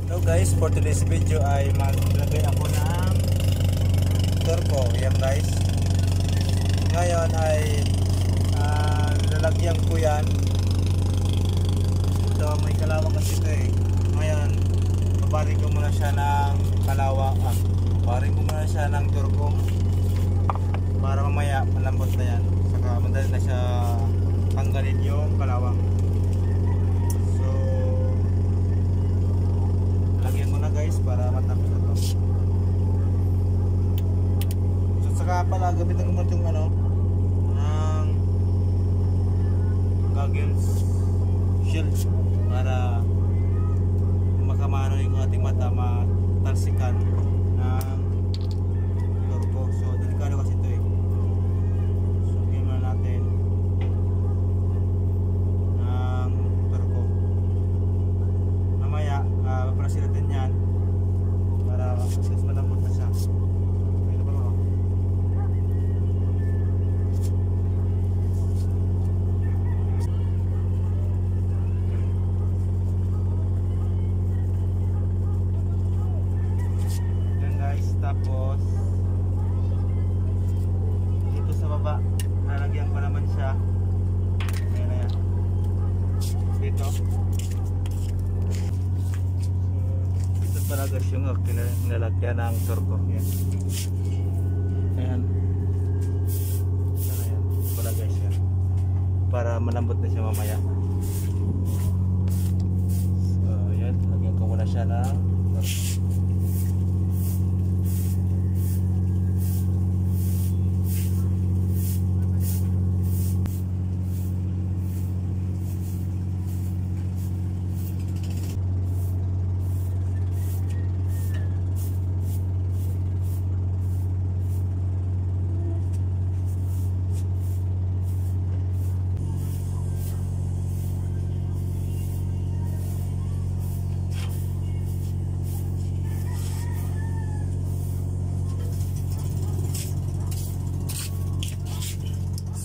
Hello guys, for today's video ay maglagay ako ng turbo. Yan guys. Ngayon ay lalagyan ko yan. Ito may kalawang kasi ito eh. Ngayon, babaring ko muna siya ng kalawang. Babaring ko muna siya ng turbo. Para mamaya malambot na yan. Saka madali na siya tanggalin yung kalawang. Guys, para matapos na to. So saka pala gamitin ko muna yung ng goggles shield para makamano yung ating mata matalsikan ng turbo. So delikado kasi ito eh. So ginawa natin ng turbo. Mamaya paprasin natin yan para mas malambot na siya. Ito pa mo. Yan guys, tapos dito sa baba lalagyan ko naman siya. Ayan na yan. Dito palagas yung nilalagyan ng turbo. Yan. Ayan. Ayan. Palagas yan. Para malambot na siya mamaya. So, yan. Lagyan ko muna siya ng turbo.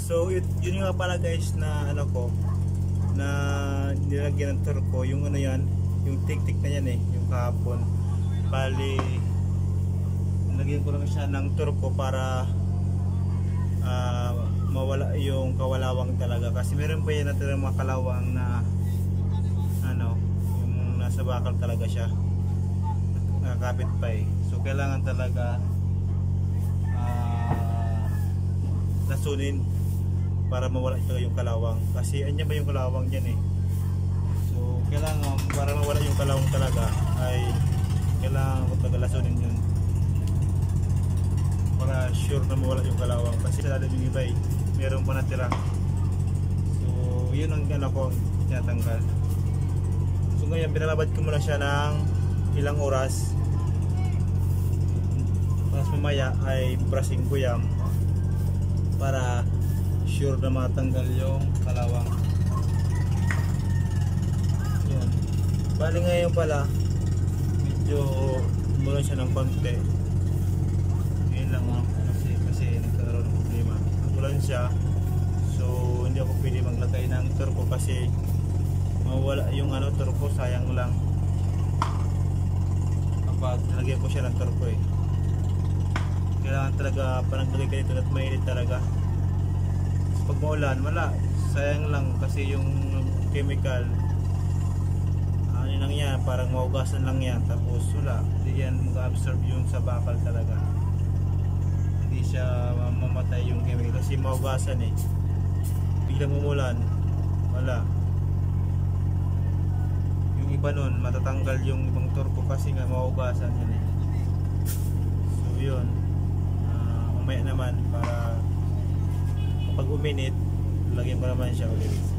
So yun nga pala guys na ko na nilagyan ng turbo, yung yan, yung tik-tik na yan eh, yung kahapon. Bali nilagyan ko lang siya ng turbo para mawala yung kawalawang talaga, kasi meron pa yan natin mga kalawang na yung nasa bakal talaga siya, nakakapit pa eh. So kailangan talaga lasunin para mawala ito yung kalawang, kasi andyan ba yung kalawang dyan eh. So kailangan para mawala yung kalawang talaga ay kailangan ko tagalasunin yun para sure na mawala yung kalawang, kasi sa lalim yung iba eh meron pa natira. So yun ang ko tinatanggal. So ngayon binalabad ko muna siya ng ilang oras, tapos mamaya ay brushing ko yan para sure na matanggal yung kalawang. Yan. Bali ngayon pala medyo mula siya ng konti. Ngayon lang kasi nagkaroon ng problema. Nagulan siya, so hindi ako pwede maglagay ng turbo kasi mawala yung turbo, sayang lang kapag nalagyan ko siya ng turbo eh. Kailangan talaga panaglagay ka dito at mainit talaga. Pag maulan, wala, sayang lang kasi yung chemical lang yan, parang maugasan lang yan, tapos wala, hindi yan mag-absorb yung sa bakal talaga, hindi siya mamatay yung chemical kasi maugasan eh. Biglang umulan, wala, yung iba nun matatanggal yung ibang turbo kasi nga maugasan yan eh. So yun, mamaya naman para pag uminit, lagyan ko naman siya ulit.